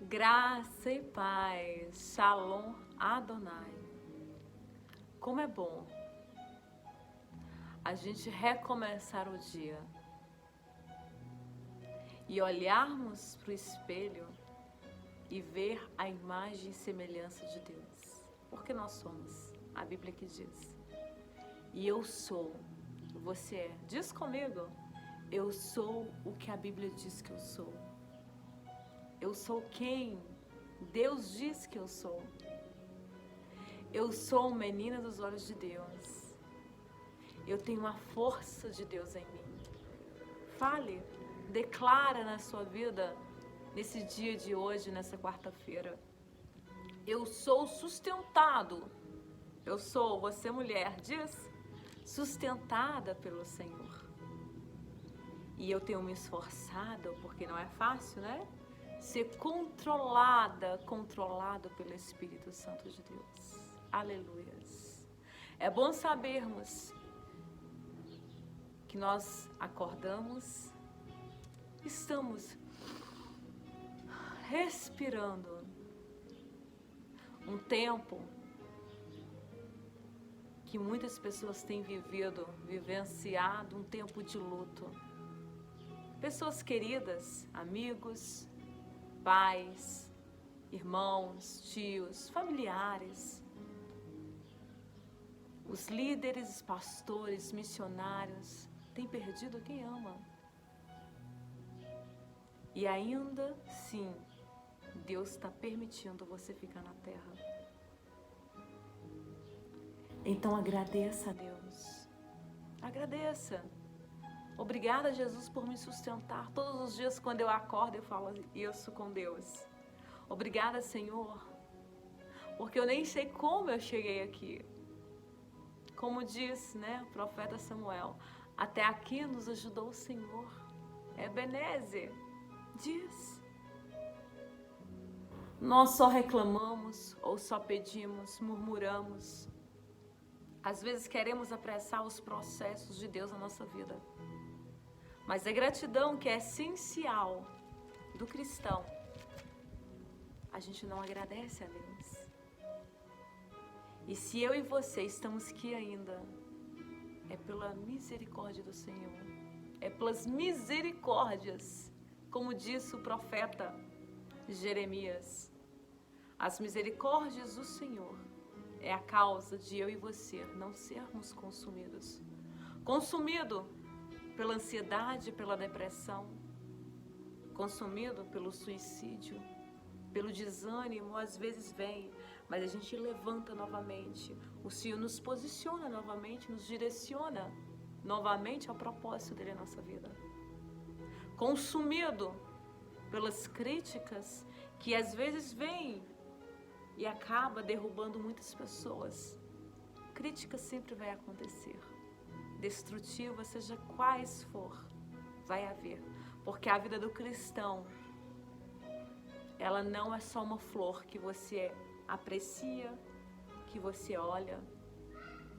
Graça e paz, Shalom Adonai. Como é bom a gente recomeçar o dia e olharmos para o espelho e ver a imagem e semelhança de Deus. Porque nós somos, a Bíblia que diz. E eu sou, você é. Diz comigo, eu sou o que a Bíblia diz que eu sou. Eu sou quem Deus diz que eu sou. Eu sou menina dos olhos de Deus. Eu tenho a força de Deus em mim. Fale, declara na sua vida, nesse dia de hoje, nessa quarta-feira. Eu sou sustentado. Eu sou, você mulher, diz, sustentada pelo Senhor. E eu tenho me esforçado, porque não é fácil, né? Ser controlado pelo Espírito Santo de Deus. Aleluias. É bom sabermos que nós acordamos, estamos respirando um tempo que muitas pessoas têm vivenciado um tempo de luto. Pessoas queridas, amigos, pais, irmãos, tios, familiares, os líderes, pastores, missionários têm perdido quem ama. E ainda sim, Deus está permitindo você ficar na terra. Então agradeça a Deus. Agradeça. Obrigada, Jesus, por me sustentar. Todos os dias, quando eu acordo, eu falo isso com Deus. Obrigada, Senhor, porque eu nem sei como eu cheguei aqui. Como diz, né, o profeta Samuel, até aqui nos ajudou o Senhor. Ebenezer, diz. Nós só reclamamos ou só pedimos, murmuramos. Às vezes queremos apressar os processos de Deus na nossa vida. Mas a gratidão que é essencial do cristão, a gente não agradece a Deus. E se eu e você estamos aqui ainda, é pela misericórdia do Senhor. É pelas misericórdias, como disse o profeta Jeremias. As misericórdias do Senhor é a causa de eu e você não sermos consumidos. Consumido pela ansiedade, pela depressão, consumido pelo suicídio, pelo desânimo, às vezes vem, mas a gente levanta novamente. O Senhor nos posiciona novamente, nos direciona novamente ao propósito dele na nossa vida. Consumido pelas críticas que às vezes vêm e acaba derrubando muitas pessoas. Crítica sempre vai acontecer. Destrutiva, seja quais for, vai haver. Porque a vida do cristão, ela não é só uma flor que você aprecia, que você olha,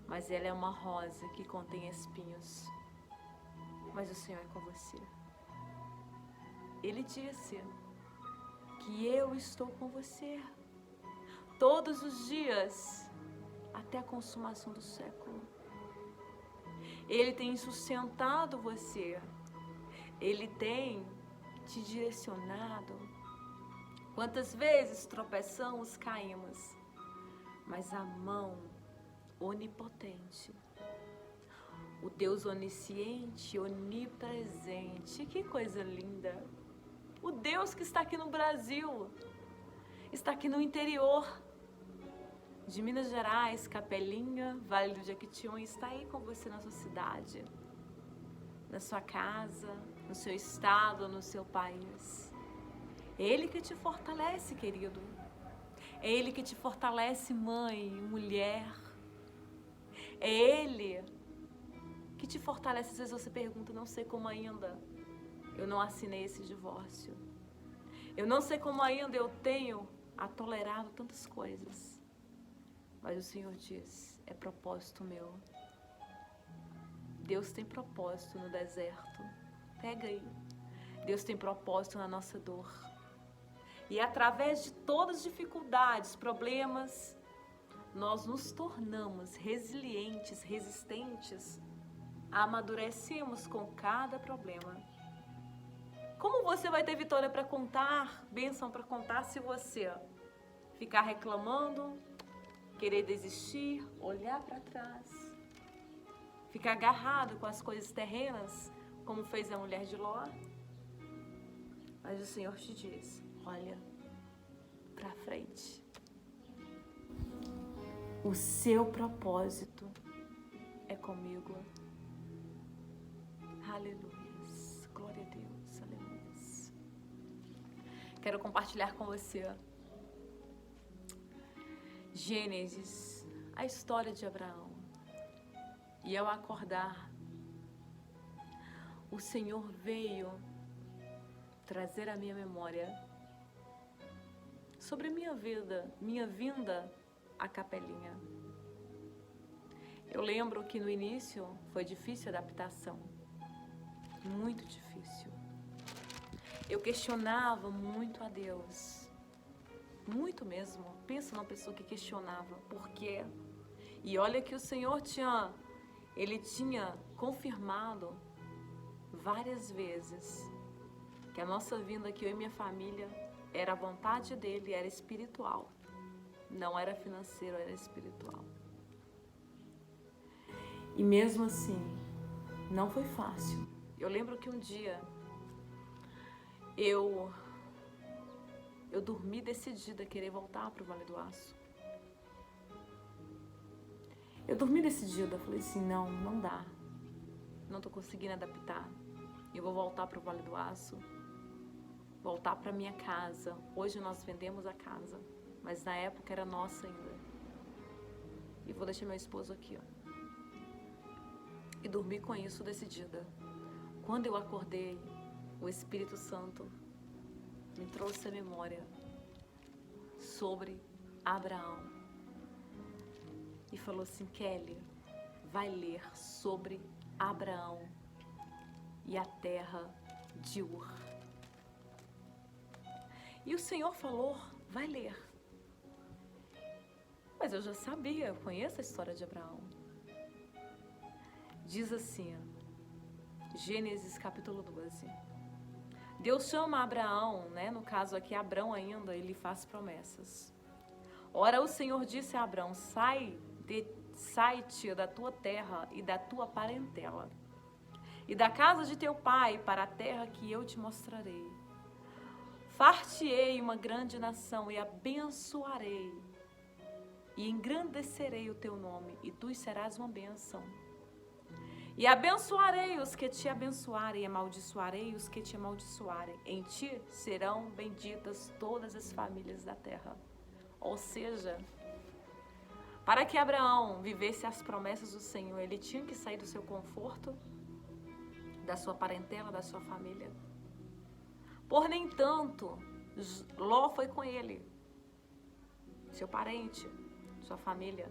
mas ela é uma rosa que contém espinhos. Mas o Senhor é com você. Ele disse que eu estou com você todos os dias, até a consumação do século. Ele tem sustentado você. Ele tem te direcionado. Quantas vezes tropeçamos, caímos, mas a mão onipotente, o Deus onisciente, onipresente, que coisa linda. O Deus que está aqui no Brasil, está aqui no interior de Minas Gerais, Capelinha, Vale do Jequitinhonha, está aí com você na sua cidade, na sua casa, no seu estado, no seu país. É Ele que te fortalece, querido. É Ele que te fortalece, mãe, mulher. É Ele que te fortalece. Às vezes você pergunta, não sei como ainda eu não assinei esse divórcio. Eu não sei como ainda eu tenho tolerado tantas coisas. Mas o Senhor diz, é propósito meu. Deus tem propósito no deserto. Pega aí. Deus tem propósito na nossa dor. E através de todas as dificuldades, problemas, nós nos tornamos resilientes, resistentes, amadurecemos com cada problema. Como você vai ter vitória para contar, bênção para contar, se você ficar reclamando, querer desistir, olhar para trás, ficar agarrado com as coisas terrenas, como fez a mulher de Ló? Mas o Senhor te diz, olha para frente. O seu propósito é comigo. Aleluia. Glória a Deus. Aleluia. Quero compartilhar com você Gênesis, a história de Abraão. E ao acordar, o Senhor veio trazer à minha memória sobre a minha vida, minha vinda à capelinha. Eu lembro que no início foi difícil a adaptação, muito difícil. Eu questionava muito a Deus, muito mesmo. Pensa numa pessoa que questionava por quê. E olha que o Senhor Ele tinha confirmado várias vezes que a nossa vinda aqui, eu e minha família, era a vontade dele, era espiritual. Não era financeiro, era espiritual. E mesmo assim, não foi fácil. Eu lembro que um dia eu dormi decidida a querer voltar para o Vale do Aço. Eu dormi decidida, falei assim, não dá. Não estou conseguindo adaptar. Eu vou voltar para o Vale do Aço. Voltar para minha casa. Hoje nós vendemos a casa, mas na época era nossa ainda. E vou deixar meu esposo aqui, ó. E dormi com isso decidida. Quando eu acordei, o Espírito Santo me trouxe a memória sobre Abraão. E falou assim, Kelly, vai ler sobre Abraão e a terra de Ur. E o Senhor falou, vai ler. Mas eu já sabia, eu conheço a história de Abraão. Diz assim, Gênesis capítulo 12. Deus chama Abraão, no caso aqui Abrão ainda, ele faz promessas. Ora, o Senhor disse a Abrão, sai-te da tua terra e da tua parentela, e da casa de teu pai para a terra que eu te mostrarei. Far-te-ei uma grande nação e abençoarei, e engrandecerei o teu nome, e tu serás uma bênção. E abençoarei os que te abençoarem, e amaldiçoarei os que te amaldiçoarem. Em ti serão benditas todas as famílias da terra. Ou seja, para que Abraão vivesse as promessas do Senhor, ele tinha que sair do seu conforto, da sua parentela, da sua família. Por nem tanto, Ló foi com ele, seu parente, sua família.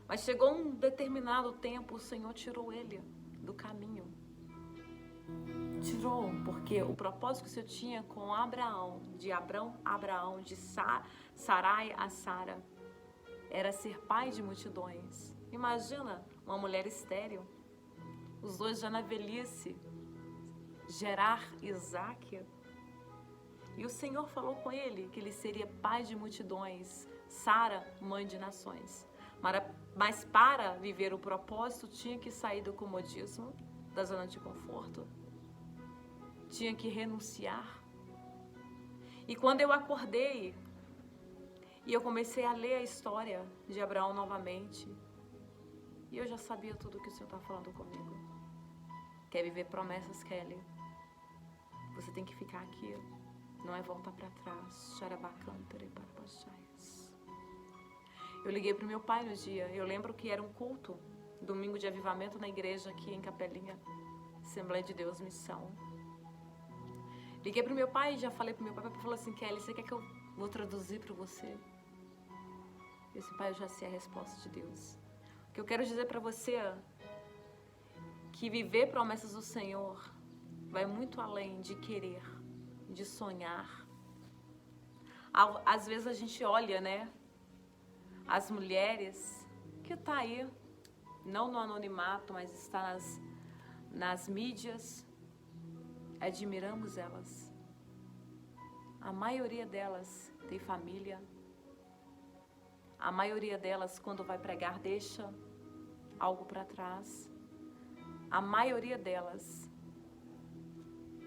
Mas chegou um determinado tempo, o Senhor tirou ele do caminho. Tirou, porque o propósito que o Senhor tinha com Abraão, de Abrão a Abraão, de Sarai a Sara, era ser pai de multidões. Imagina uma mulher estéril, os dois já na velhice, gerar Isaque. E o Senhor falou com ele que ele seria pai de multidões, Sara, mãe de nações. Mas para viver o propósito, tinha que sair do comodismo, da zona de conforto. Tinha que renunciar. E quando eu acordei, e eu comecei a ler a história de Abraão novamente, e eu já sabia tudo o que o Senhor está falando comigo. Quer viver promessas, Kelly? Você tem que ficar aqui. Não é voltar para trás. Eu liguei para o meu pai no dia. Eu lembro que era um culto, domingo de avivamento na igreja aqui em Capelinha, Assembleia de Deus Missão. Liguei para o meu pai e já falei para o meu pai. O pai falou assim, Kelly, você quer que eu vou traduzir para você? Eu disse, pai, eu já sei a resposta de Deus. O que eu quero dizer para você é que viver promessas do Senhor vai muito além de querer, de sonhar. Às vezes a gente olha, né? As mulheres que tá aí, não no anonimato, mas está nas mídias, admiramos elas. A maioria delas tem família. A maioria delas, quando vai pregar, deixa algo para trás. A maioria delas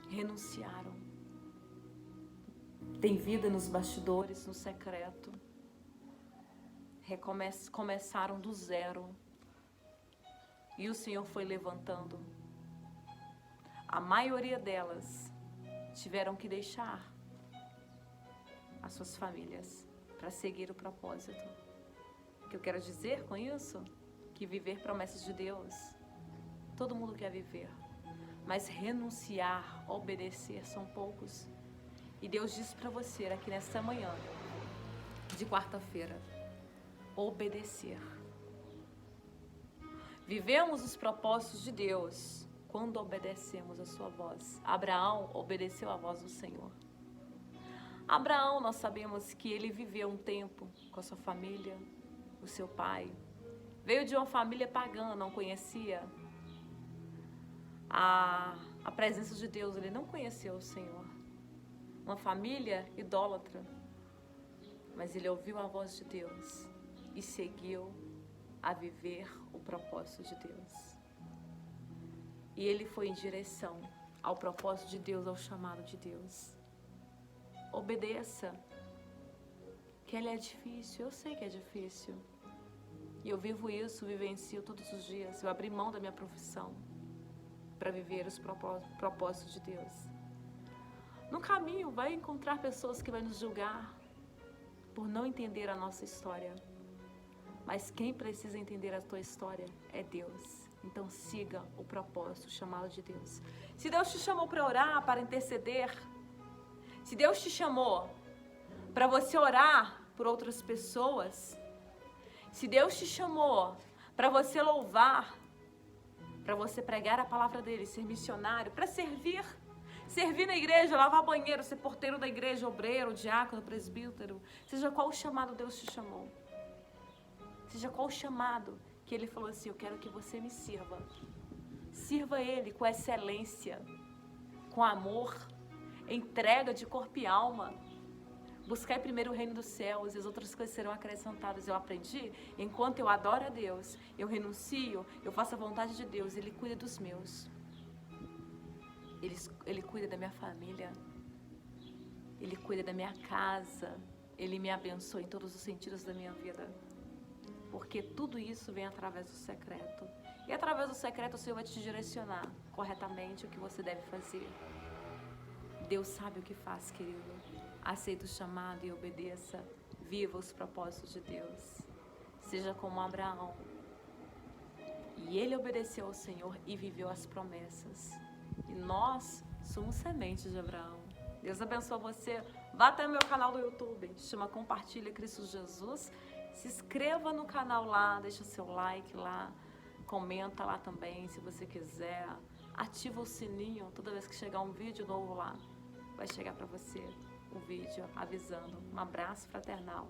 renunciaram. Tem vida nos bastidores, no secreto. Começaram do zero. E o Senhor foi levantando. A maioria delas tiveram que deixar as suas famílias para seguir o propósito. O que eu quero dizer com isso? Que viver promessas de Deus, todo mundo quer viver, mas renunciar, obedecer são poucos. E Deus disse para você aqui nesta manhã de quarta-feira, obedecer. Vivemos os propósitos de Deus quando obedecemos a sua voz. Abraão obedeceu a voz do Senhor. Abraão, nós sabemos que ele viveu um tempo com a sua família, o seu pai. Veio de uma família pagã, não conhecia a presença de Deus, ele não conheceu o Senhor. Uma família idólatra, mas ele ouviu a voz de Deus e seguiu a viver o propósito de Deus. E ele foi em direção ao propósito de Deus, ao chamado de Deus. Obedeça, que ele é difícil, eu sei que é difícil. E eu vivo isso, vivencio todos os dias. Eu abri mão da minha profissão para viver os propósitos de Deus. No caminho vai encontrar pessoas que vão nos julgar por não entender a nossa história. Mas quem precisa entender a tua história é Deus. Então siga o propósito, o chamado de Deus. Se Deus te chamou para orar, para interceder, se Deus te chamou para você orar por outras pessoas, se Deus te chamou para você louvar, para você pregar a palavra dele, ser missionário, para servir na igreja, lavar banheiro, ser porteiro da igreja, obreiro, diácono, presbítero, seja qual o chamado Deus te chamou, seja qual o chamado que ele falou assim, eu quero que você me sirva. Sirva ele com excelência, com amor, entrega de corpo e alma. Buscai primeiro o reino dos céus e as outras coisas serão acrescentadas. Eu aprendi, enquanto eu adoro a Deus, eu renuncio, eu faço a vontade de Deus, ele cuida dos meus. Ele cuida da minha família, ele cuida da minha casa, ele me abençoa em todos os sentidos da minha vida. Porque tudo isso vem através do secreto. E através do secreto o Senhor vai te direcionar corretamente o que você deve fazer. Deus sabe o que faz, querido. Aceita o chamado e obedeça. Viva os propósitos de Deus. Seja como Abraão. E ele obedeceu ao Senhor e viveu as promessas. E nós somos sementes de Abraão. Deus abençoe você. Vá até o meu canal do YouTube. Chama Compartilha Cristo Jesus. Se inscreva no canal lá. Deixa o seu like lá. Comenta lá também se você quiser. Ativa o sininho toda vez que chegar um vídeo novo lá. Vai chegar para você o vídeo avisando. Um abraço fraternal.